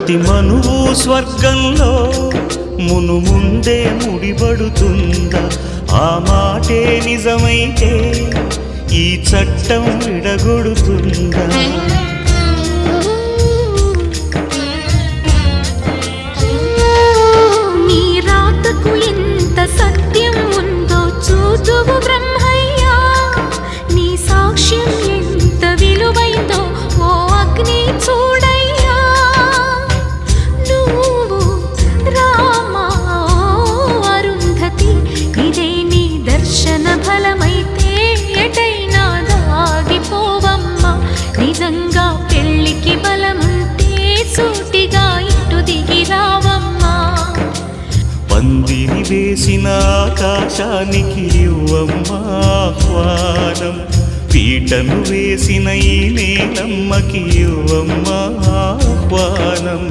ప్రతి మనువు స్వర్గంలో ముందే ముడిపడుతుందా? ఆ మాటే నిజమైతే ఈ చట్టం విడగొడుతుందా? నీ రాతకు ఎంత సత్యం ఉందో చూదువు బ్రహ్మయ్యా, నీ సాక్ష్యం ఎంత విలువైందో ఓ అగ్ని చూడయ్యా. నువ్వు రామా అరుంధతి, ఇదే నీ దర్శన ఫలమైతే ఎటైనా దాగిపోవమ్మా. నిజంగా పెళ్ళికి బలముంటే సూటిగా ఇటు దిగి రావమ్మా. పందిరి వేసిన ఆకాశానికి ఇవ్వమ్మా ఆహ్వానం, పీటను వేసిన ఈ నేలమ్మకి ఇవ్వమ్మా ఆహ్వానం.